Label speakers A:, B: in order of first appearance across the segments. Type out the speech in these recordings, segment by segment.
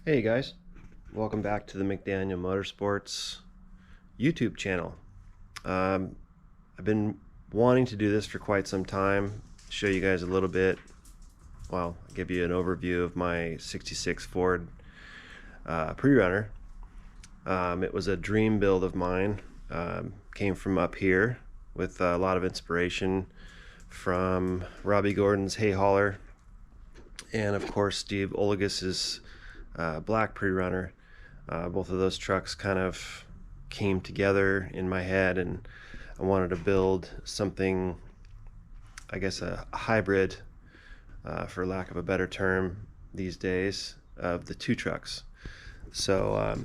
A: Hey guys, welcome back to the McDaniel Motorsports YouTube channel. I've been wanting to do this for quite some time, show you guys a little bit, well, give you an overview of my 66 Ford Pre-Runner. It was a dream build of mine, came from up here with a lot of inspiration from Robbie Gordon's Hay Hauler and of course Steve Olagis's black Pre-Runner. Both of those trucks kind of came together in my head, and I wanted to build something, I guess a hybrid, for lack of a better term these days, of the two trucks. So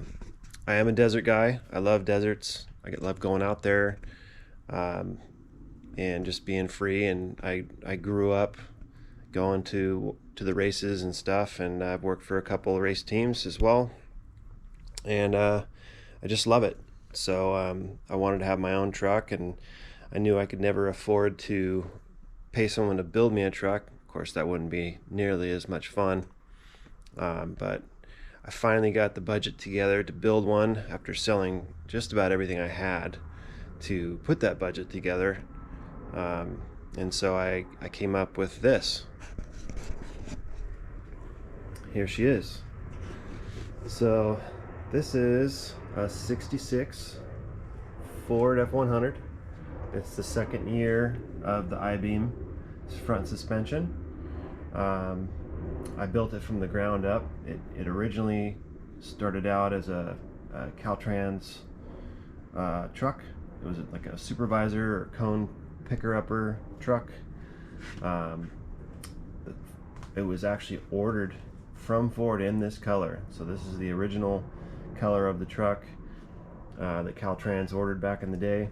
A: I am a desert guy. I love deserts. I love going out there and just being free, and I grew up going to the races and stuff, and I've worked for a couple of race teams as well, and I just love it. So I wanted to have my own truck, and I knew I could never afford to pay someone to build me a truck. Of course, that wouldn't be nearly as much fun, but I finally got the budget together to build one after selling just about everything I had to put that budget together. And so I came up with this. Here she is. So this is a 66 Ford F100. It's the second year of the I-beam front suspension. I built it from the ground up. It originally started out as a Caltrans truck. It was like a supervisor or cone picker-upper truck. It was actually ordered from Ford in this color. So this is the original color of the truck that Caltrans ordered back in the day.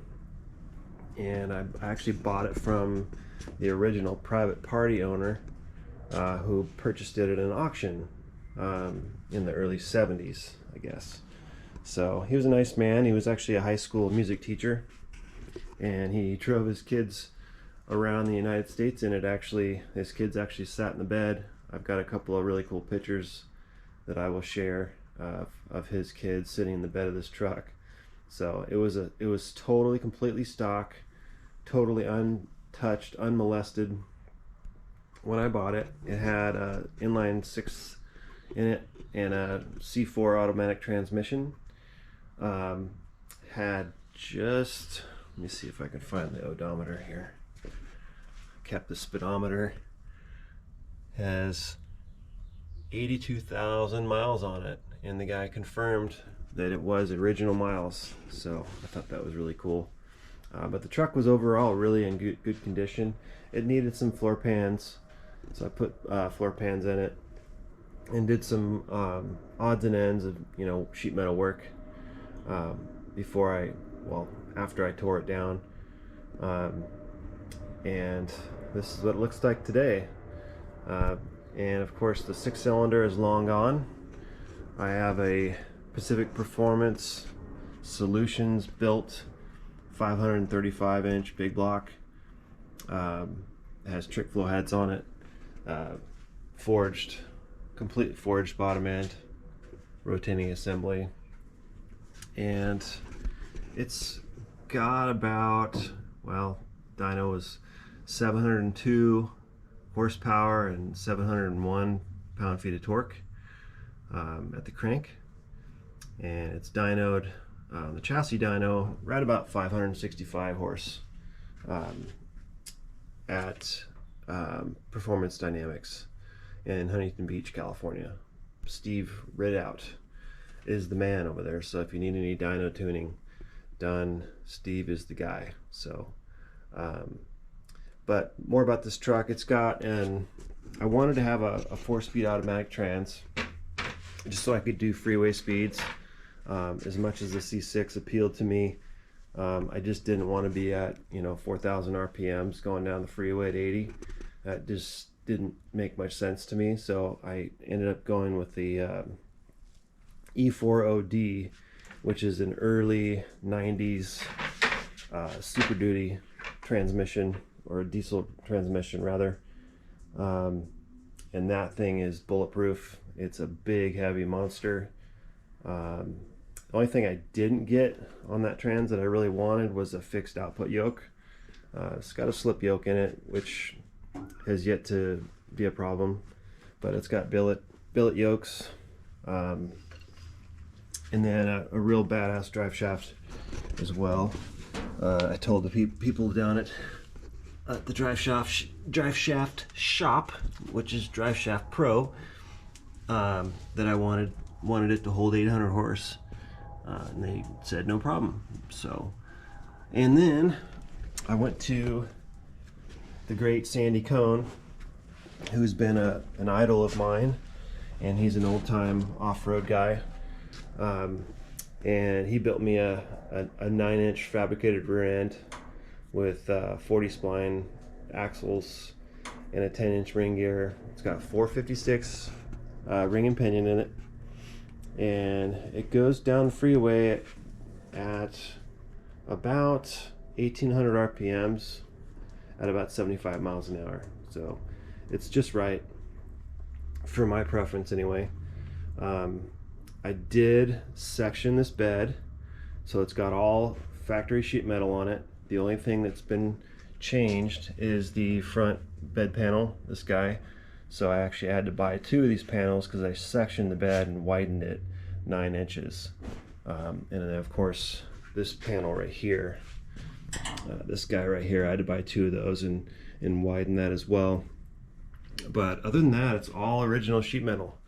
A: And I actually bought it from the original private party owner who purchased it at an auction in the early 70s, I guess. So he was a nice man. He was actually a high school music teacher, and he drove his kids around the United States, and his kids actually sat in the bed. I've got a couple of really cool pictures that I will share of his kids sitting in the bed of this truck. So it was totally, completely stock, totally untouched, unmolested. When I bought it, it had a inline 6 in it and a C4 automatic transmission. Had just, let me see if I can find the odometer here. Kept the speedometer. Has 82,000 miles on it, and the guy confirmed that it was original miles, so I thought that was really cool. But the truck was overall really in good condition. It needed some floor pans, so I put floor pans in it and did some odds and ends of sheet metal work after I tore it down, and this is what it looks like today. And of course the 6-cylinder is long gone. I have a Pacific Performance Solutions built 535-inch big block. It has trick flow heads on it, complete forged bottom end, rotating assembly, and it's got about, dyno was 702 horsepower and 701 pound-feet of torque at the crank, and it's dynoed, the chassis dyno, right about 565 horse at Performance Dynamics in Huntington Beach, California. Steve Ridout is the man over there, so if you need any dyno tuning done, Steve is the guy. So but more about this truck. I wanted to have a 4-speed automatic trans, just so I could do freeway speeds. As much as the C6 appealed to me, I just didn't want to be at 4,000 RPMs going down the freeway at 80. That just didn't make much sense to me, so I ended up going with the E4OD, which is an early 90s Super Duty transmission, or a diesel transmission rather, and that thing is bulletproof. It's a big, heavy monster. The only thing I didn't get on that trans that I really wanted was a fixed output yoke. It's got a slip yoke in it, which has yet to be a problem, but it's got billet yokes, and then a real badass drive shaft as well. I told the people down at the drive shaft shop, which is Drive Shaft Pro, that I wanted it to hold 800 horse, and they said no problem. So, and then I went to the great Sandy Cohn, who's been an idol of mine, and he's an old-time off-road guy, and he built me a 9-inch fabricated rear end with 40 spline axles and a 10-inch ring gear. It's got 456 ring and pinion in it, and it goes down the freeway at about 1800 RPMs at about 75 miles an hour. So it's just right for my preference anyway. I did section this bed, so it's got all factory sheet metal on it. The only thing that's been changed is the front bed panel, this guy. So I actually had to buy 2 of these panels because I sectioned the bed and widened it 9 inches. And then of course this panel right here, this guy right here, I had to buy 2 of those and widen that as well. But other than that, it's all original sheet metal.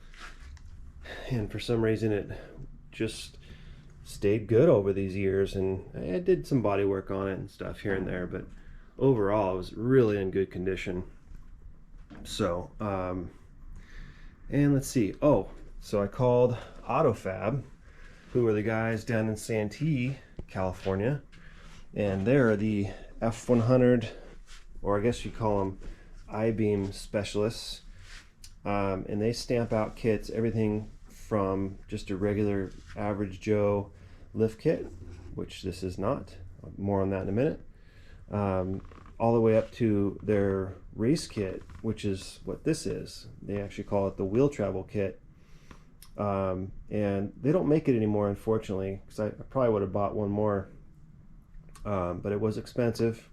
A: And for some reason it just stayed good over these years, and I did some body work on it and stuff here and there, but overall it was really in good condition. So and let's see, so I called AutoFab, who are the guys down in Santee, California, and they're the F100, or I guess you call them I-beam specialists, and they stamp out kits, everything from just a regular average Joe lift kit, which this is not, more on that in a minute, all the way up to their race kit, which is what this is. They actually call it the wheel travel kit, and they don't make it anymore, unfortunately, because I probably would have bought one more, but it was expensive.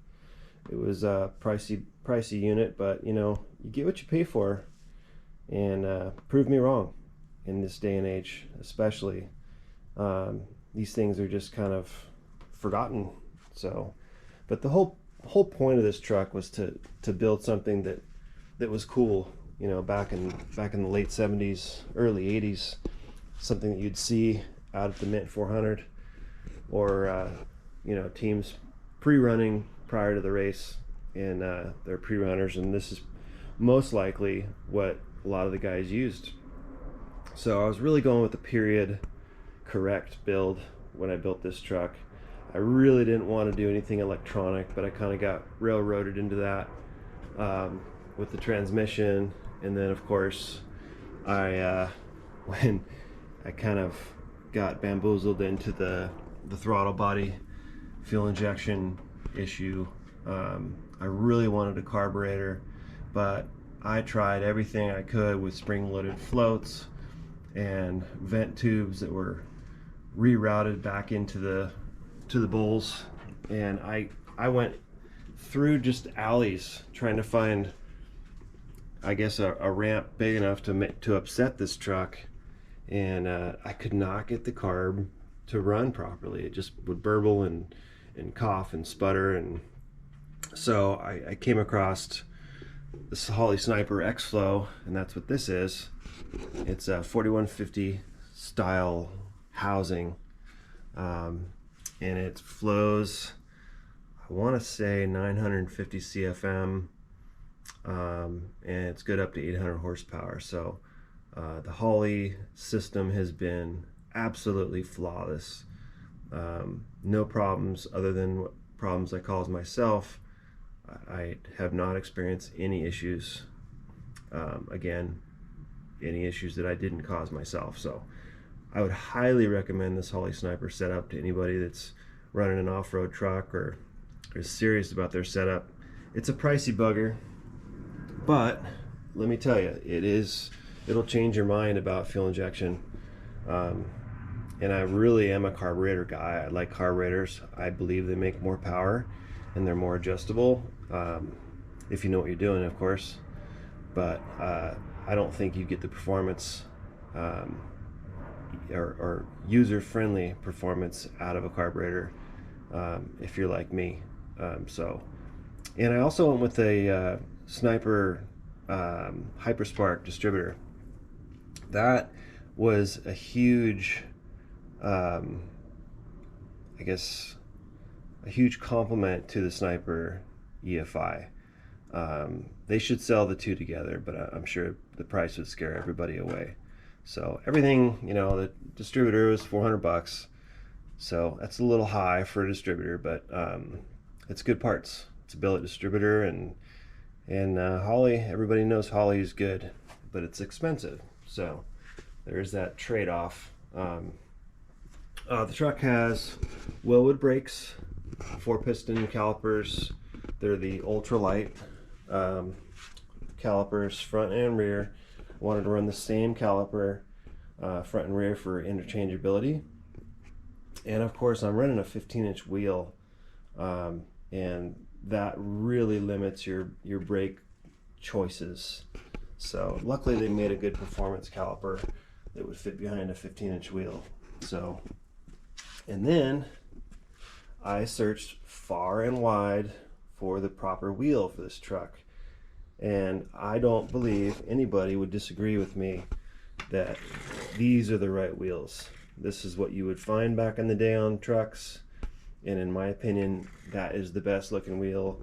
A: It was a pricey unit, but you know, you get what you pay for, and prove me wrong in this day and age, especially. These things are just kind of forgotten. So, but the whole point of this truck was to build something that was cool, you know, back in the late 70s, early 80s, something that you'd see out at the Mint 400, or you know, teams pre-running prior to the race, and they're pre-runners, and this is most likely what a lot of the guys used. So I was really going with the period correct build when I built this truck. I really didn't want to do anything electronic, but I kind of got railroaded into that with the transmission. And then of course when I kind of got bamboozled into the throttle body fuel injection issue, I really wanted a carburetor, but I tried everything I could with spring-loaded floats and vent tubes that were rerouted back into the bowls, and I went through just alleys trying to find, I guess, a ramp big enough to upset this truck, and I could not get the carb to run properly. It just would burble and cough and sputter, and so I came across this Holley Sniper X-Flow, and that's what this is. It's a 4150 style housing, and it flows, I want to say 950 CFM, and it's good up to 800 horsepower. So the Holley system has been absolutely flawless. No problems other than what problems I cause myself. I have not experienced any issues. Again, any issues that I didn't cause myself. So I would highly recommend this Holley Sniper setup to anybody that's running an off-road truck or is serious about their setup. It's a pricey bugger, but let me tell you, it'll change your mind about fuel injection. And I really am a carburetor guy. I like carburetors. I believe they make more power and they're more adjustable, if you know what you're doing, of course. But I don't think you get the performance or user-friendly performance out of a carburetor if you're like me. And I also went with a Sniper Hyperspark distributor. That was a huge, I guess, a huge compliment to the Sniper EFI. They should sell the two together, but I'm sure the price would scare everybody away. So everything, the distributor was $400, so that's a little high for a distributor, but it's good parts. It's a billet distributor, and Holley, everybody knows Holley is good, but it's expensive. So there's that trade-off. The truck has Wilwood brakes, 4-piston calipers. They're the ultralight calipers, front and rear. Wanted to run the same caliper front and rear for interchangeability. And of course I'm running a 15-inch wheel, and that really limits your brake choices. So luckily they made a good performance caliper that would fit behind a 15-inch wheel. So, and then I searched far and wide for the proper wheel for this truck, and I don't believe anybody would disagree with me that these are the right wheels. This is what you would find back in the day on trucks, and in my opinion that is the best looking wheel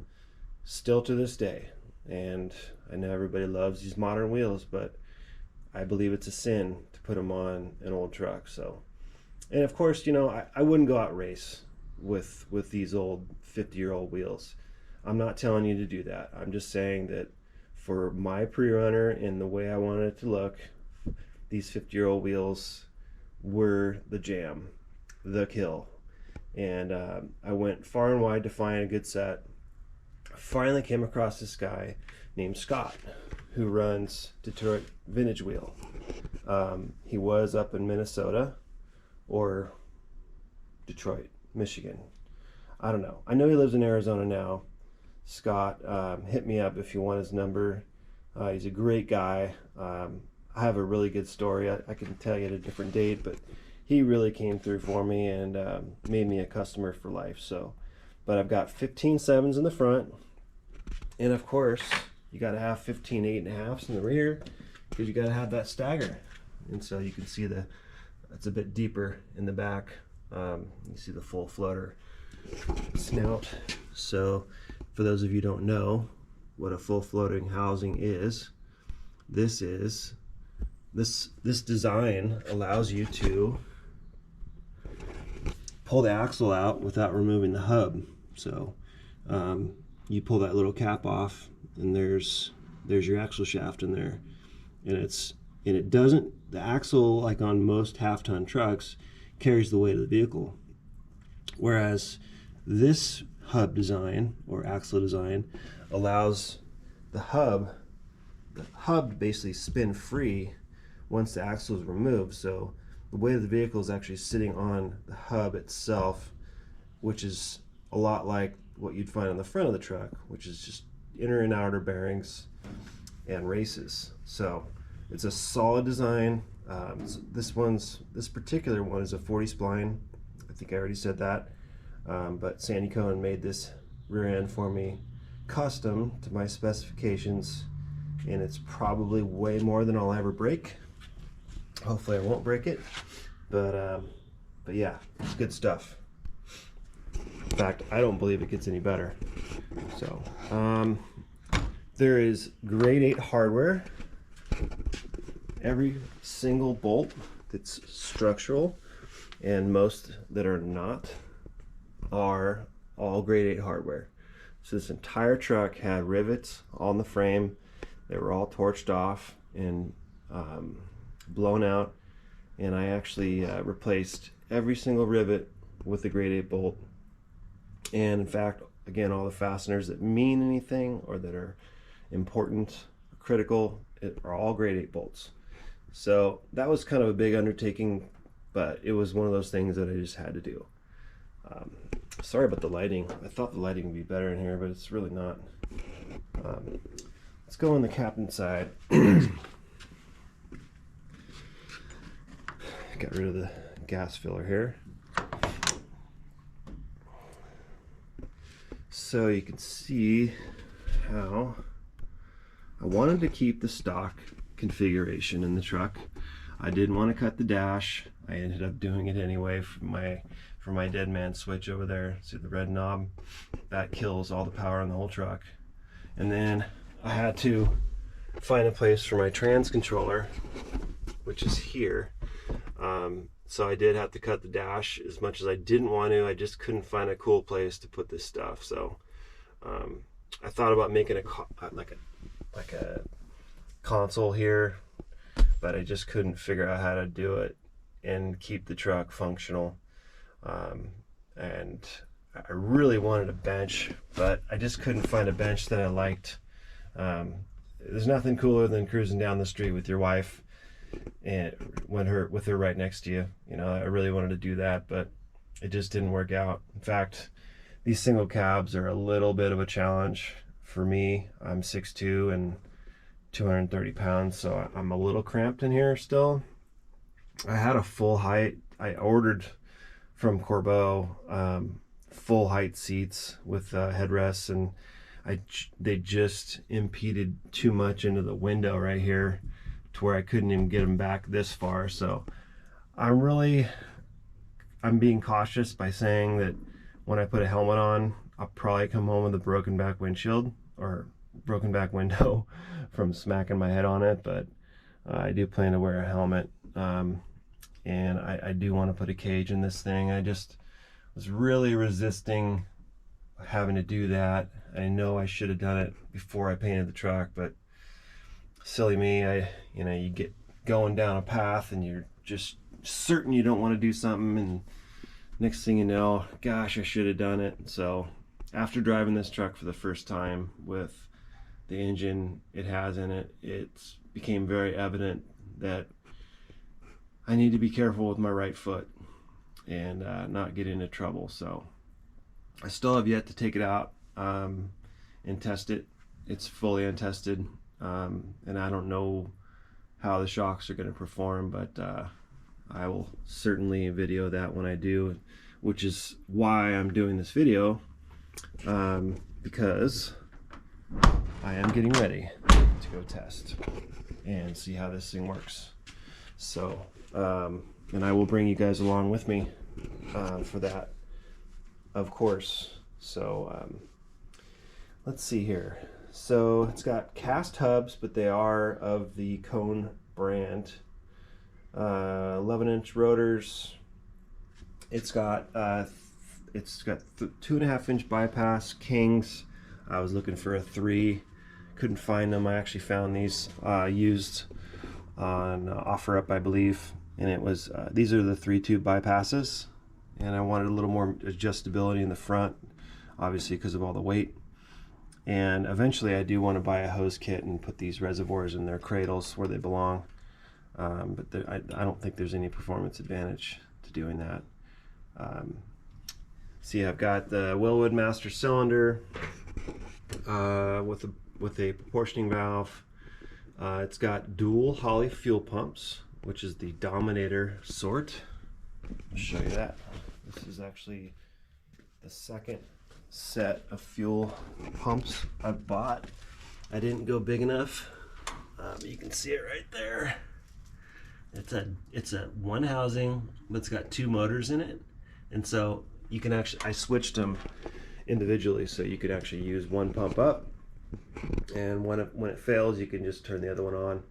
A: still to this day. And I know everybody loves these modern wheels, but I believe it's a sin to put them on an old truck. So, and of course, I wouldn't go out race with these old 50-year-old wheels. I'm not telling you to do that. I'm just saying that for my pre-runner and the way I wanted it to look, these 50-year-old wheels were the jam, the kill. And I went far and wide to find a good set. Finally came across this guy named Scott who runs Detroit Vintage Wheel. He was up in Minnesota or Detroit, Michigan. I don't know. I know he lives in Arizona now. Scott, hit me up if you want his number. He's a great guy. I have a really good story. I can tell you at a different date, but he really came through for me and made me a customer for life. So, but I've got 15 7s in the front, and of course you got to have 15 8.5s in the rear because you got to have that stagger. And so you can see it's a bit deeper in the back. You see the full floater snout. So for those of you who don't know what a full floating housing is, this design allows you to pull the axle out without removing the hub. So you pull that little cap off, and there's your axle shaft in there, and it doesn't, the axle, like on most half-ton trucks, carries the weight of the vehicle, whereas this hub design or axle design allows the hub to basically spin free once the axle is removed. So the weight of the vehicle is actually sitting on the hub itself, which is a lot like what you'd find on the front of the truck, which is just inner and outer bearings and races. So it's a solid design. This particular one is a 40 spline. I think I already said that. But Sandy Cohen made this rear end for me custom to my specifications, and it's probably way more than I'll ever break. Hopefully I won't break it, but yeah, it's good stuff. In fact, I don't believe it gets any better. So there is grade 8 hardware. Every single bolt that's structural, and most that are not, are all grade 8 hardware. So this entire truck had rivets on the frame. They were all torched off and blown out, and I actually replaced every single rivet with a grade 8 bolt. And in fact, again, all the fasteners that mean anything or that are important critical are all grade 8 bolts. So that was kind of a big undertaking, but it was one of those things that I just had to do. Sorry about the lighting. I thought the lighting would be better in here, but it's really not. Let's go on the captain side. Got rid of the gas filler here. So you can see how I wanted to keep the stock configuration in the truck. I didn't want to cut the dash. I ended up doing it anyway for my dead man switch over there. See the red knob? That kills all the power in the whole truck. And then I had to find a place for my trans controller, which is here. So I did have to cut the dash as much as I didn't want to. I just couldn't find a cool place to put this stuff. So I thought about making like a console here, but I just couldn't figure out how to do it and keep the truck functional. And I really wanted a bench, but I just couldn't find a bench that I liked. There's nothing cooler than cruising down the street with your wife and with her right next to you. You know, I really wanted to do that, but it just didn't work out. In fact, these single cabs are a little bit of a challenge for me. I'm 6'2" and 230 pounds, so I'm a little cramped in here still. I had a full height. I ordered from Corbeau full height seats with headrests, and they just impeded too much into the window right here to where I couldn't even get them back this far. So I'm being cautious by saying that when I put a helmet on, I'll probably come home with a broken back windshield or broken back window from smacking my head on it, but I do plan to wear a helmet. And I do want to put a cage in this thing. I just was really resisting having to do that. I know I should have done it before I painted the truck, but silly me, you get going down a path and you're just certain you don't want to do something, and next thing you know, gosh, I should have done it. So after driving this truck for the first time with the engine it has in it, it became very evident that I need to be careful with my right foot and not get into trouble. So I still have yet to take it out and test it. It's fully untested, and I don't know how the shocks are going to perform, but I will certainly video that when I do, which is why I'm doing this video, because I am getting ready to go test and see how this thing works. So and I will bring you guys along with me for that, of course. So let's see here. So it's got cast hubs, but they are of the Kone brand. 11-inch rotors. It's got 2.5-inch bypass Kings. I was looking for a 3, couldn't find them. I actually found these used on OfferUp, I believe, and it was these are the 3-tube bypasses, and I wanted a little more adjustability in the front, obviously because of all the weight. And eventually I do want to buy a hose kit and put these reservoirs in their cradles where they belong, but I don't think there's any performance advantage to doing that. See, I've got the Wilwood master cylinder with a proportioning valve. It's got dual Holley fuel pumps, which is the Dominator sort. I'll show you that. This is actually the second set of fuel pumps I've bought. I didn't go big enough. You can see it right there. It's a one housing, but it's got 2 motors in it, and so you can actually, I switched them individually, so you could actually use one pump up, and when it fails, you can just turn the other one on.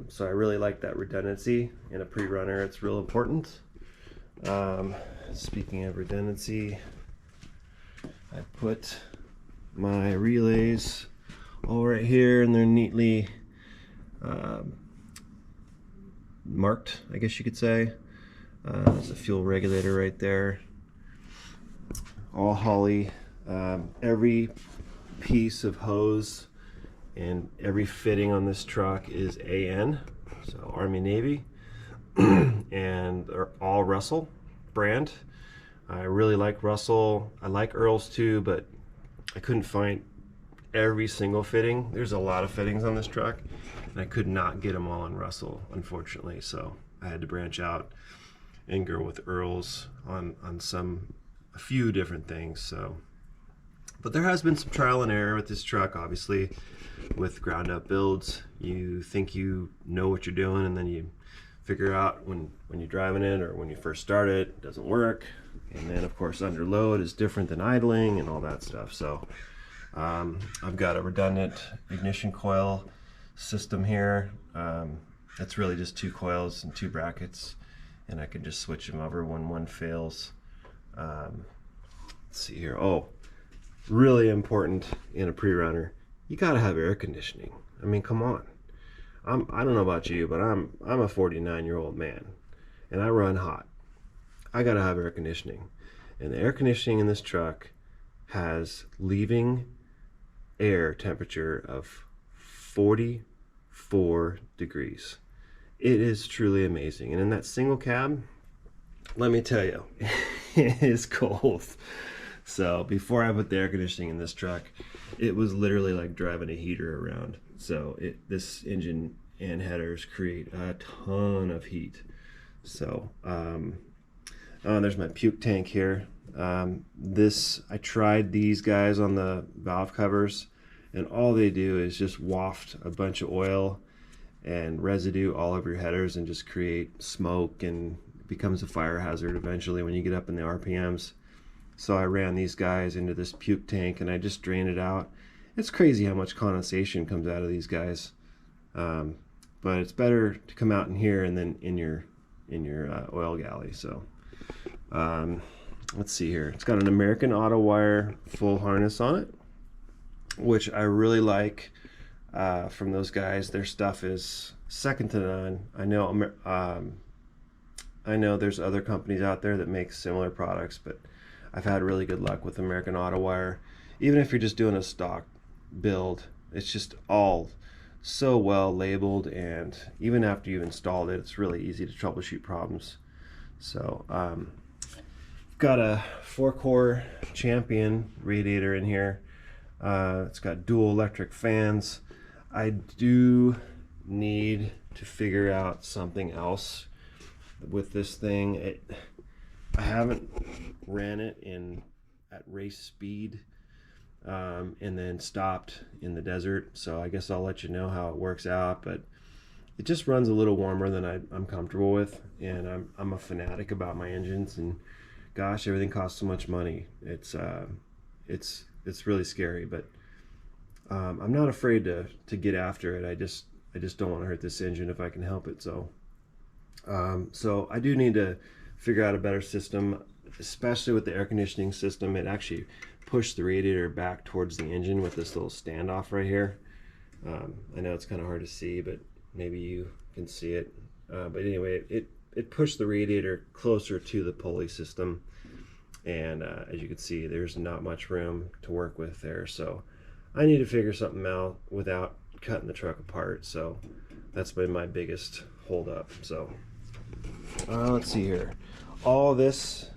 A: So I really like that redundancy in a pre-runner. It's real important. Speaking of redundancy, I put my relays all right here, and they're neatly marked, I guess you could say. There's a fuel regulator right there. All Holley. Every piece of hose and every fitting on this truck is AN, so Army Navy, and they're all Russell brand. I really like Russell. I like Earls too, but I couldn't find every single fitting. There's a lot of fittings on this truck, and I could not get them all on Russell, unfortunately, so I had to branch out and go with Earls on a few different things. So, but there has been some trial and error with this truck. Obviously, with ground up builds, you think you know what you're doing, and then you figure out when you're driving it or when you first start it, it doesn't work. And then of course under load is different than idling and all that stuff. So I've got a redundant ignition coil system here. It's really just 2 coils and 2 brackets, and I can just switch them over when one fails. Let's see here. Oh, really important in a pre-runner, you gotta have air conditioning. I mean, come on. I don't know about you, but I'm a 49-year-old man, and I run hot. I gotta have air conditioning, and the air conditioning in this truck has leaving air temperature of 44 degrees. It is truly amazing. And in that single cab, let me tell you, it is cold. So before I put the air conditioning in this truck, it was literally like driving a heater around. So this engine and headers create a ton of heat. So there's my puke tank here. I tried these guys on the valve covers, and all they do is just waft a bunch of oil and residue all over your headers and just create smoke, and it becomes a fire hazard eventually when you get up in the RPMs. So I ran these guys into this puke tank and I just drained it out. It's crazy how much condensation comes out of these guys, but it's better to come out in here and then in your oil galley. So let's see here. It's got an American Auto Wire full harness on it, which I really like from those guys. Their stuff is second to none. I know there's other companies out there that make similar products, but I've had really good luck with American Auto Wire. Even if you're just doing a stock build, it's just all so well labeled, and even after you've installed it, it's really easy to troubleshoot problems. So got a 4-core Champion radiator in here. It's got dual electric fans. I do need to figure out something else with this thing. I haven't ran it at race speed and then stopped in the desert, so I guess I'll let you know how it works out. But it just runs a little warmer than I'm comfortable with, and I'm a fanatic about my engines, and gosh, everything costs so much money. It's really scary, but I'm not afraid to get after it. I just don't want to hurt this engine if I can help it. So so I do need to figure out a better system, especially with the air conditioning system. It actually pushed the radiator back towards the engine with this little standoff right here. I know it's kind of hard to see, but maybe you can see it. But anyway, it pushed the radiator closer to the pulley system, and as you can see, there's not much room to work with there. So I need to figure something out without cutting the truck apart. So that's been my biggest holdup. So let's see here. All this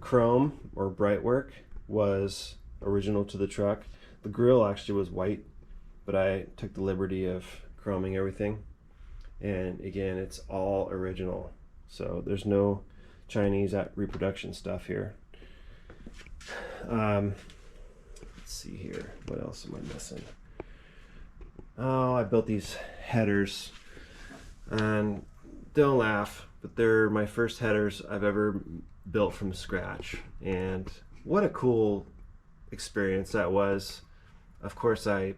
A: chrome or bright work was original to the truck. The grill actually was white, but I took the liberty of chroming everything, and again, it's all original. So there's no Chinese reproduction stuff here. Let's see here, what else am I missing? Oh, I built these headers, and don't laugh, but they're my first headers I've ever built from scratch, and what a cool experience that was. Of course, I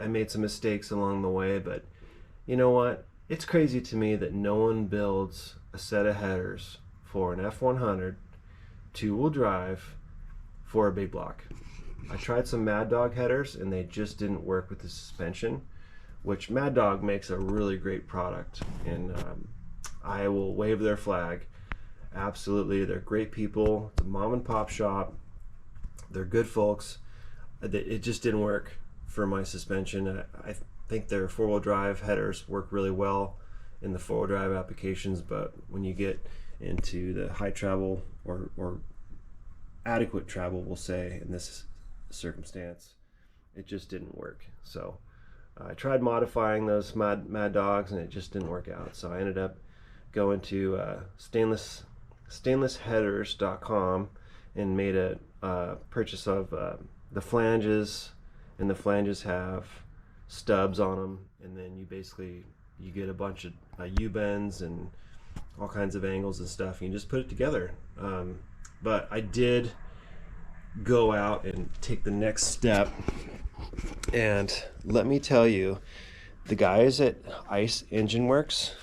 A: made some mistakes along the way, but you know what? It's crazy to me that no one builds a set of headers for an F100 two-wheel drive for a big block. I tried some Mad Dog headers and they just didn't work with the suspension, which Mad Dog makes a really great product, and I will wave their flag. Absolutely, they're great people. It's a mom and pop shop. They're good folks. It just didn't work for my suspension. I think their four-wheel drive headers work really well in the four-wheel drive applications, but when you get into the high travel or adequate travel, we'll say, in this circumstance, it just didn't work. So I tried modifying those Mad Dogs and it just didn't work out. So I ended up going to stainlessheaders.com and made a purchase of the flanges, and the flanges have stubs on them, and then you get a bunch of U-bends and all kinds of angles and stuff, and you just put it together. But I did go out and take the next step, and let me tell you, the guys at Ice Engine Works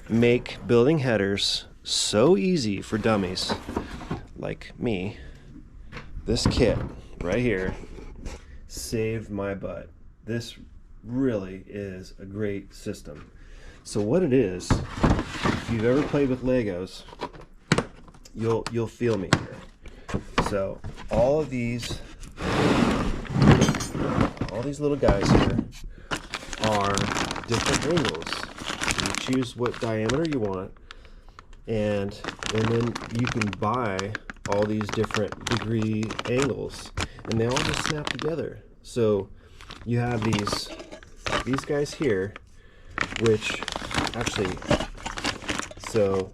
A: make building headers so easy for dummies like me. This kit right here saved my butt. This really is a great system. So what it is, if you've ever played with Legos, you'll feel me here. So all these little guys here are different angles. So you choose what diameter you want, and then you can buy all these different degree angles, and they all just snap together. So you have these guys here, which actually, so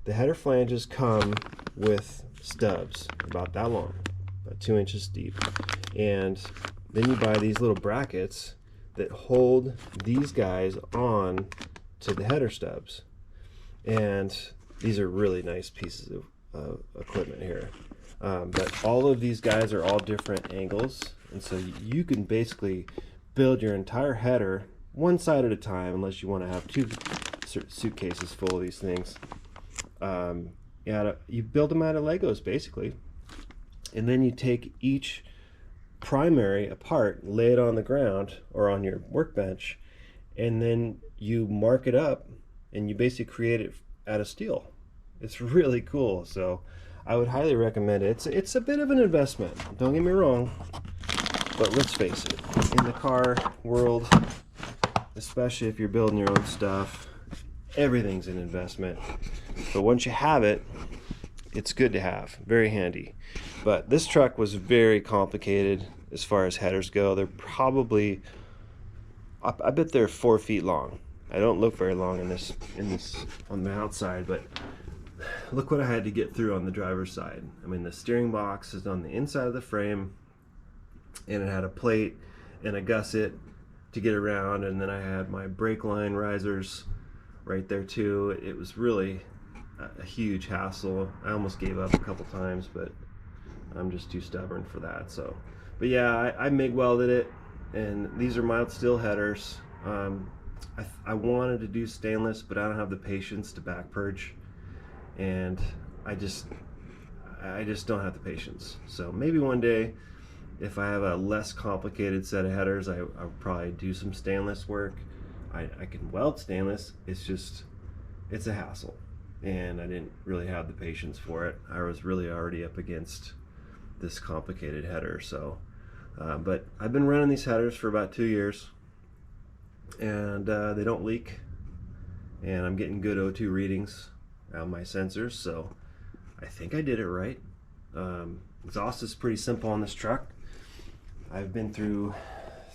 A: the header flanges come with stubs about that long, about 2 inches deep, and then you buy these little brackets that hold these guys on to the header stubs, and these are really nice pieces of equipment here. But all of these guys are all different angles, and so you can basically build your entire header one side at a time, unless you want to have 2 suitcases full of these things. You build them out of Legos basically, and then you take each primary apart, lay it on the ground or on your workbench, and then you mark it up, and you basically create it out of steel. It's really cool. So I would highly recommend it. It's a bit of an investment, don't get me wrong, but let's face it, in the car world, especially if you're building your own stuff, everything's an investment. But once you have it, it's good to have, very handy. But this truck was very complicated as far as headers go. They're probably, I bet they're 4 feet long. I don't look very long in this on the outside, but look what I had to get through on the driver's side. I mean, the steering box is on the inside of the frame, and it had a plate and a gusset to get around, and then I had my brake line risers right there too. It was really a huge hassle. I almost gave up a couple times, but I'm just too stubborn for that. So, but yeah, I MIG welded it, and these are mild steel headers. I wanted to do stainless, but I don't have the patience to back purge, and I just don't have the patience. So maybe one day, if I have a less complicated set of headers, I'll probably do some stainless work. I can weld stainless. It's a hassle, and I didn't really have the patience for it. I was really already up against this complicated header. So, but I've been running these headers for about 2 years, and they don't leak, and I'm getting good O2 readings on my sensors, so I think I did it right. Exhaust is pretty simple on this truck. I've been through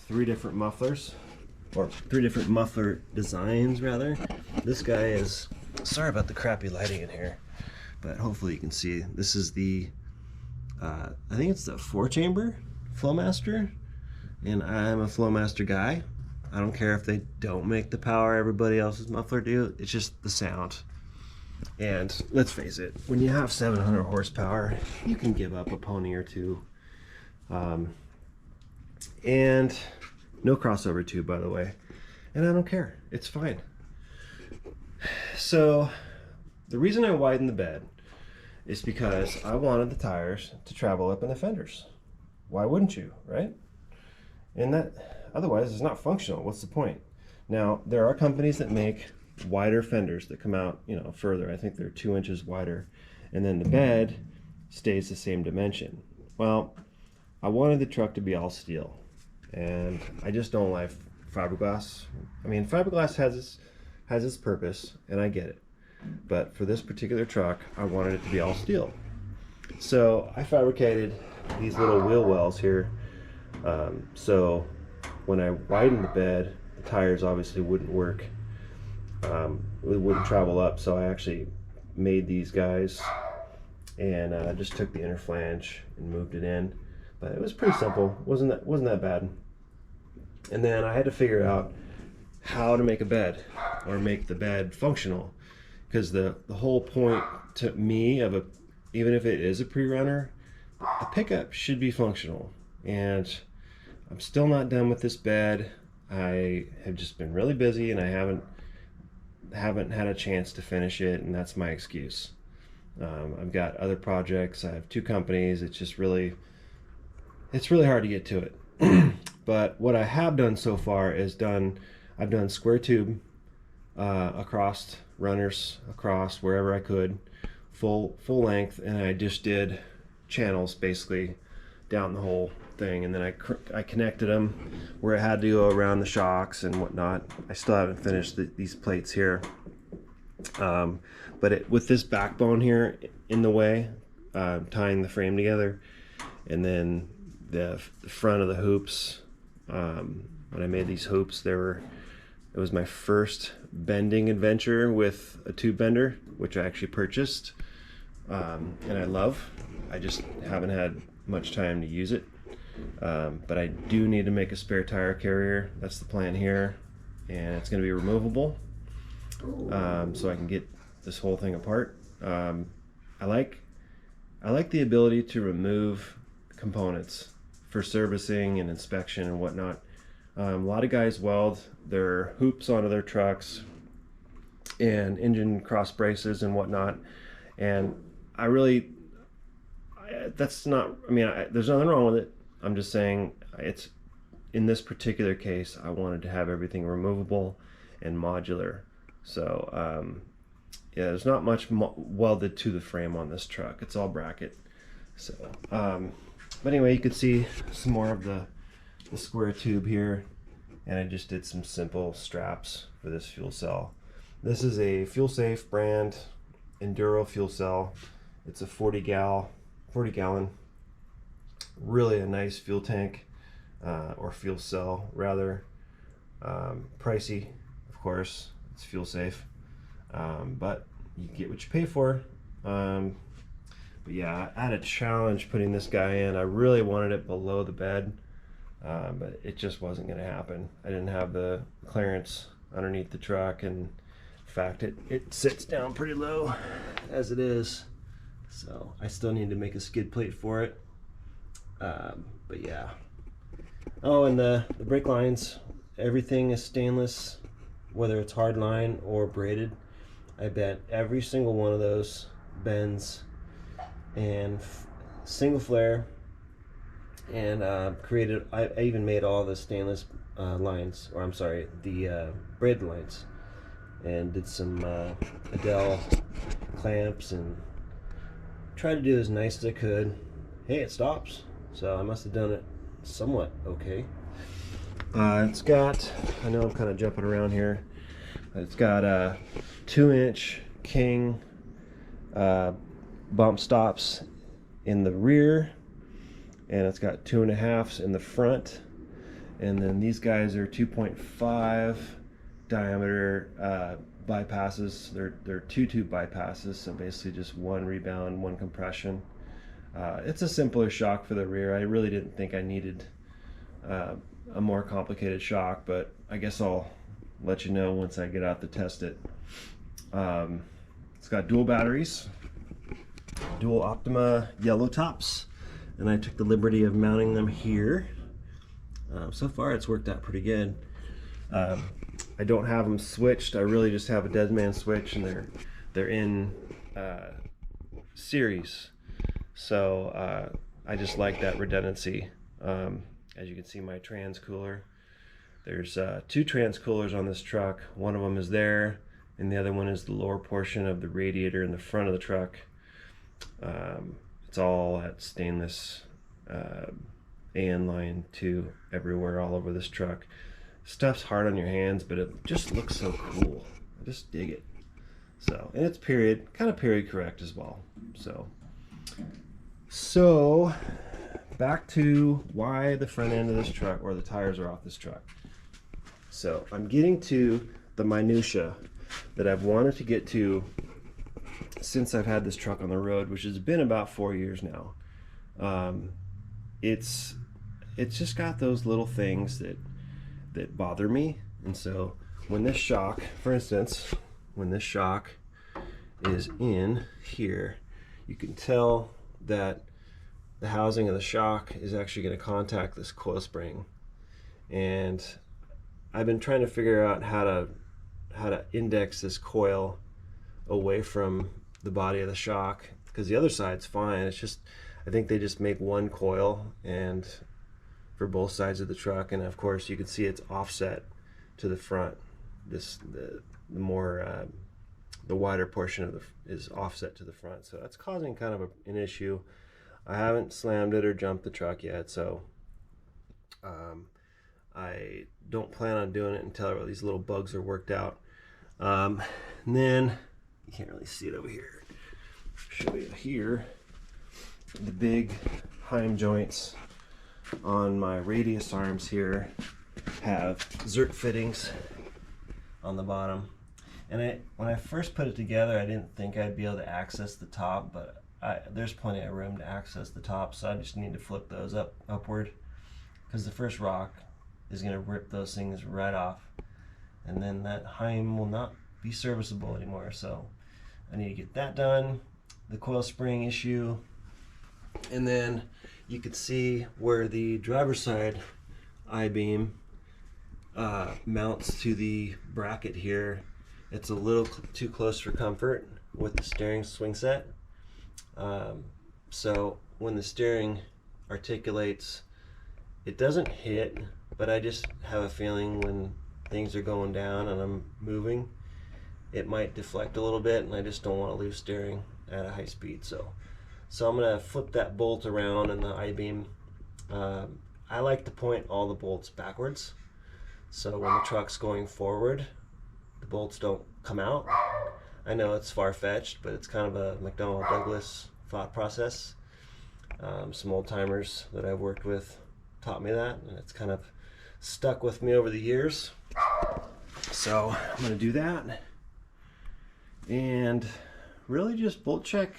A: 3 different mufflers, or 3 different muffler designs rather. This guy is, sorry about the crappy lighting in here, but hopefully you can see. This is the I think it's the 4-chamber Flowmaster, and I'm a Flowmaster guy. I don't care if they don't make the power everybody else's muffler do. It's just the sound. And let's face it, when you have 700 horsepower, you can give up a pony or two. And no crossover tube, by the way. And I don't care. It's fine. So the reason I widened the bed is because I wanted the tires to travel up in the fenders. Why wouldn't you, right? And that, otherwise it's not functional. What's the point? Now, there are companies that make wider fenders that come out, you know, further. I think they're 2 inches wider, and then the bed stays the same dimension. Well, I wanted the truck to be all steel, and I just don't like fiberglass. I mean, fiberglass has its purpose, and I get it. But for this particular truck, I wanted it to be all steel. So I fabricated these little wheel wells here. So when I widened the bed, the tires obviously wouldn't work. It wouldn't travel up. So I actually made these guys, and just took the inner flange and moved it in. But it was pretty simple. wasn't that bad. And then I had to figure out how to make a bed, or make the bed functional, because the whole point to me of even if it is a pre-runner, a pickup should be functional. And I'm still not done with this bed. I have just been really busy, and I haven't had a chance to finish it, and that's my excuse. I've got other projects. I have 2 companies. It's really hard to get to it. But what I have done so far is I've done square tube across runners, across wherever I could, full length, and I just did channels basically down the whole thing, and then I connected them where it had to go around the shocks and whatnot. I still haven't finished these plates here, but with this backbone here in the way, tying the frame together, and then the front of the hoops. When I made these hoops, it was my first bending adventure with a tube bender, which I actually purchased, and I love. I just haven't had much time to use it, but I do need to make a spare tire carrier. That's the plan here, and it's going to be removable, so I can get this whole thing apart. I like the ability to remove components for servicing and inspection and whatnot. A lot of guys weld their hoops onto their trucks and engine cross braces and whatnot, and that's not, I mean, there's nothing wrong with it. I'm just saying, it's in this particular case, I wanted to have everything removable and modular. So yeah, there's not much welded to the frame on this truck. It's all bracket. So but anyway, you could see some more of the square tube here, and I just did some simple straps for this fuel cell. This is a Fuel Safe brand Enduro fuel cell. It's a 40 gallon, really a nice fuel tank, or fuel cell rather. Pricey, of course. It's Fuel Safe, but you get what you pay for. But yeah, I had a challenge putting this guy in. I really wanted it below the bed, but it just wasn't going to happen. I didn't have the clearance underneath the truck, and in fact, it sits down pretty low as it is. So I still need to make a skid plate for it. But yeah. Oh, and the brake lines, everything is stainless, whether it's hard line or braided. I bent every single one of those bends, and single flare, and created, I even made all the stainless lines, or I'm sorry, the braided lines, and did some Adele clamps, and tried to do as nice as I could. Hey, it stops, so I must have done it somewhat okay. It's got, I know I'm kind of jumping around here, it's got a 2-inch King bump stops in the rear, and it's got 2.5s in the front, and then these guys are 2.5 diameter bypasses. They're 2-tube bypasses, so basically just one rebound, one compression. It's a simpler shock for the rear. I really didn't think I needed a more complicated shock, but I guess I'll let you know once I get out to test it. It's got dual batteries, dual Optima yellow tops, and I took the liberty of mounting them here. So far it's worked out pretty good. I don't have them switched. I really just have a dead man switch, and they're in series. So I just like that redundancy. As you can see, my trans cooler. There's 2 trans coolers on this truck. One of them is there, and the other one is the lower portion of the radiator in the front of the truck. It's all that stainless AN line 2 everywhere, all over this truck. Stuff's hard on your hands, but it just looks so cool. I just dig it. So, and it's kind of period correct as well. So back to why the front end of this truck, or the tires, are off this truck. So I'm getting to the minutia that I've wanted to get to since I've had this truck on the road, which has been about 4 years now. It's just got those little things that bother me. And so when this shock, for instance, when this shock is in here, you can tell that the housing of the shock is actually going to contact this coil spring. And I've been trying to figure out how to index this coil away from the body of the shock, because the other side's fine. It's just, I think they just make one coil and for both sides of the truck, and of course you can see it's offset to the front. The wider portion of is offset to the front, so that's causing kind of an issue. I haven't slammed it or jumped the truck yet, so I don't plan on doing it until these little bugs are worked out. And then you can't really see it over here. Show you here. The big heim joints on my radius arms here have Zerk fittings on the bottom. And when I first put it together, I didn't think I'd be able to access the top, but there's plenty of room to access the top, so I just need to flip those upward, because the first rock is going to rip those things right off, and then that heim will not be serviceable anymore. So I need to get that done. The coil spring issue, and then you could see where the driver's side I-beam mounts to the bracket here. It's a little too close for comfort with the steering swing set. So when the steering articulates, it doesn't hit, but I just have a feeling when things are going down and I'm moving, it might deflect a little bit, and I just don't want to lose steering at a high speed. So I'm going to flip that bolt around in the I-beam. I like to point all the bolts backwards, so when the truck's going forward, the bolts don't come out. I know it's far-fetched, but it's kind of a McDonnell Douglas thought process. Some old timers that I've worked with taught me that, and it's kind of stuck with me over the years. So I'm going to do that and really just bolt check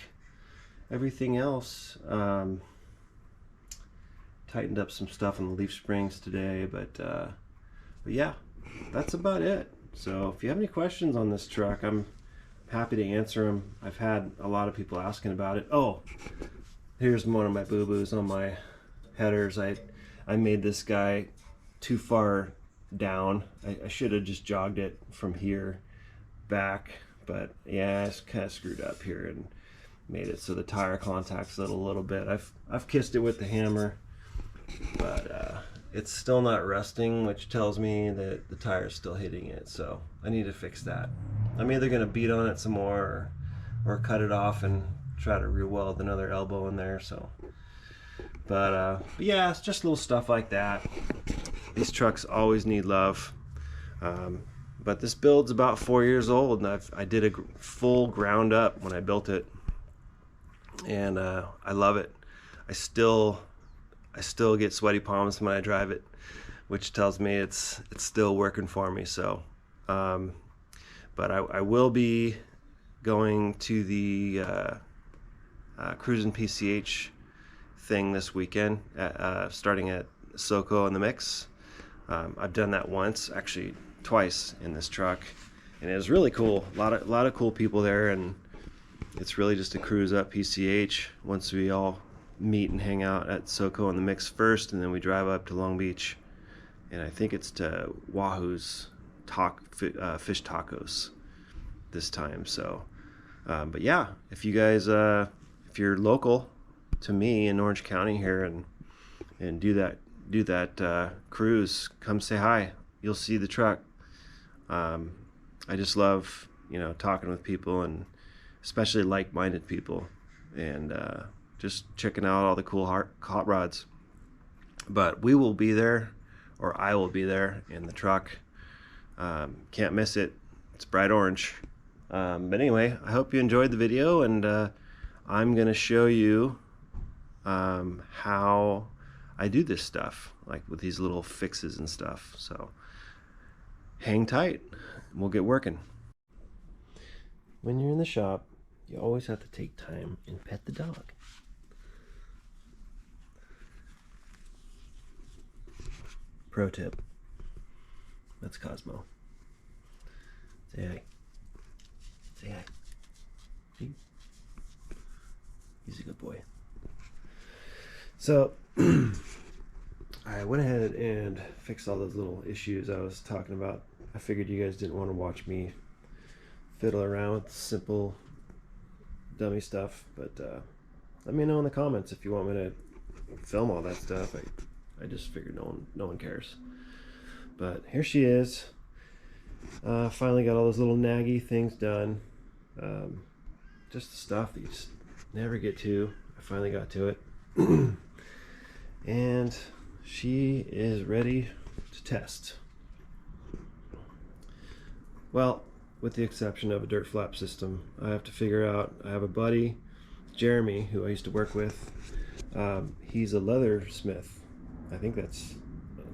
A: everything else. Tightened up some stuff on the leaf springs today, but yeah, that's about it. So if you have any questions on this truck, I'm happy to answer them. I've had a lot of people asking about it. Oh, here's one of my boo-boos on my headers. I made this guy too far down. I should have just jogged it from here back, but yeah, it's kind of screwed up here and made it so the tire contacts it a little bit. I've kissed it with the hammer, but it's still not rusting, which tells me that the tire is still hitting it. So I need to fix that. I'm either going to beat on it some more or cut it off and try to re-weld another elbow in there. So, but yeah, it's just little stuff like that. These trucks always need love. But this build's about 4 years old, and I did a full ground up when I built it, and I love it. I still get sweaty palms when I drive it, which tells me it's still working for me. So, but I will be going to the Cruising PCH thing this weekend, starting at SoCo in the Mix. I've done that once, actually twice in this truck, and it was really cool. A lot of cool people there, and it's really just a cruise up PCH once we all meet and hang out at SoCo in the Mix first, and then we drive up to Long Beach, and I think it's to Wahoo's fish tacos this time. So but yeah, if you guys if you're local to me in Orange County here and do that cruise, come say hi. You'll see the truck. I just love talking with people, and especially like-minded people, and just checking out all the cool hot rods. But we will be there, or I will be there in the truck. Can't miss it. It's bright orange. But anyway, I hope you enjoyed the video, and I'm gonna show you how I do this stuff, like with these little fixes and stuff. So hang tight, we'll get working. When you're in the shop, you always have to take time and pet the dog. Pro tip. That's Cosmo. Say hi. Say hi. See? He's a good boy. So I went ahead and fixed all those little issues I was talking about. I figured you guys didn't want to watch me fiddle around with simple dummy stuff, but let me know in the comments if you want me to film all that stuff. I just figured no one cares. But here she is. Finally got all those little naggy things done. Just the stuff that you just never get to. I finally got to it. And she is ready to test. Well, with the exception of a dirt flap system, I have to figure out, I have a buddy, Jeremy, who I used to work with. He's a leather smith. I think that's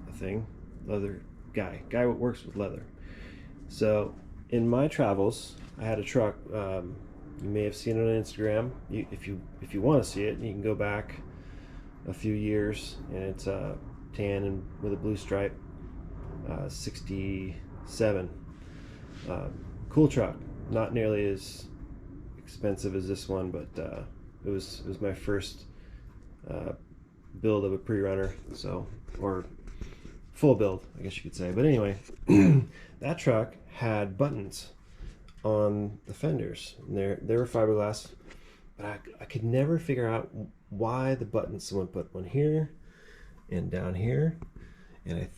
A: a thing. Leather guy who works with leather. So in my travels, I had a truck. You may have seen it on Instagram. If you want to see it, you can go back a few years, and it's tan and with a blue stripe. 67. Cool truck. Not nearly as expensive as this one, but it was my first build of a pre-runner, so, or full build, I guess you could say. But anyway, that truck had buttons on the fenders, and they were fiberglass, but I could never figure out why the buttons. Someone put one here and down here, and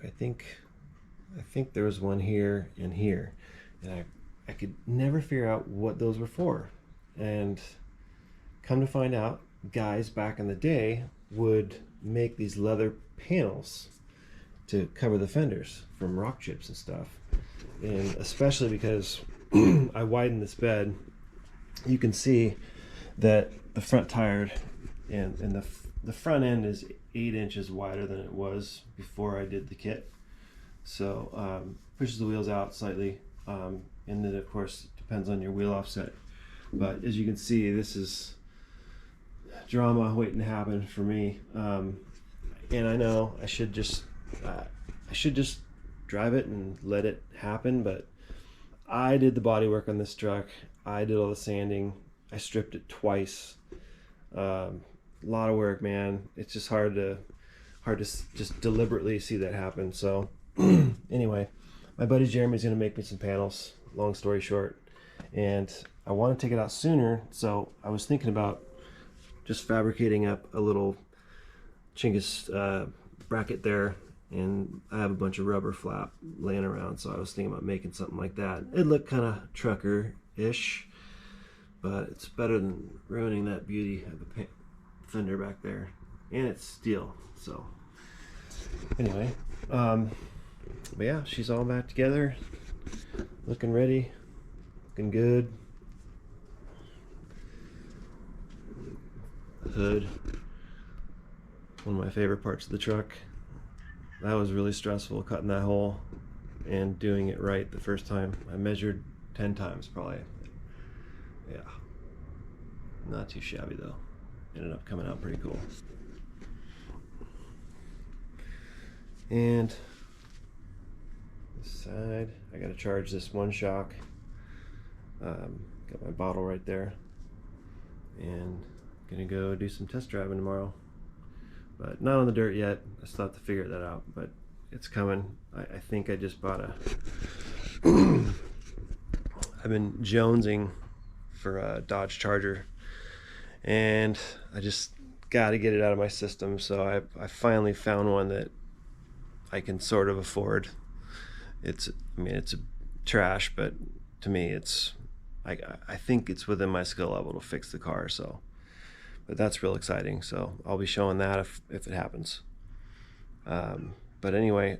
A: I think there was one here and here, and I could never figure out what those were for. And come to find out, guys back in the day would make these leather panels to cover the fenders from rock chips and stuff. And especially because I widened this bed, you can see that the front tire and the front end is 8 inches wider than it was before I did the kit. So pushes the wheels out slightly, and then of course depends on your wheel offset. But as you can see, this is drama waiting to happen for me. And I know I should just drive it and let it happen, but I did the body work on this truck. I did all the sanding. I stripped it twice. A lot of work, man. It's just hard to just deliberately see that happen. So anyway, my buddy Jeremy's gonna make me some panels, long story short, and I want to take it out sooner. So I was thinking about just fabricating up a little Chingus bracket there, and I have a bunch of rubber flap laying around, so I was thinking about making something like that. It looked kind of trucker-ish, but it's better than ruining that beauty of a fender back there, and it's steel. So anyway, but yeah, she's all back together, looking ready, looking good. Hood, one of my favorite parts of the truck. That was really stressful, cutting that hole and doing it right the first time. I measured 10 times probably. Yeah, not too shabby though. Ended up coming out pretty cool. And this side, I gotta charge this one shock. Got my bottle right there, and gonna go do some test driving tomorrow, but not on the dirt yet. I still have to figure that out, but it's coming. I think I just bought a I've been jonesing for a Dodge Charger, and I just got to get it out of my system. So I finally found one that I can sort of afford. It's a trash, but to me it's I think it's within my skill level to fix the car. So but that's real exciting, so I'll be showing that if it happens. But anyway,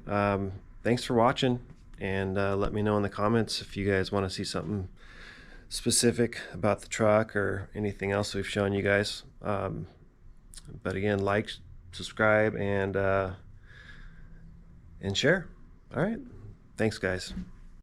A: thanks for watching, and let me know in the comments if you guys want to see something specific about the truck or anything else we've shown you guys. But again, like, subscribe, and share. All right, thanks guys.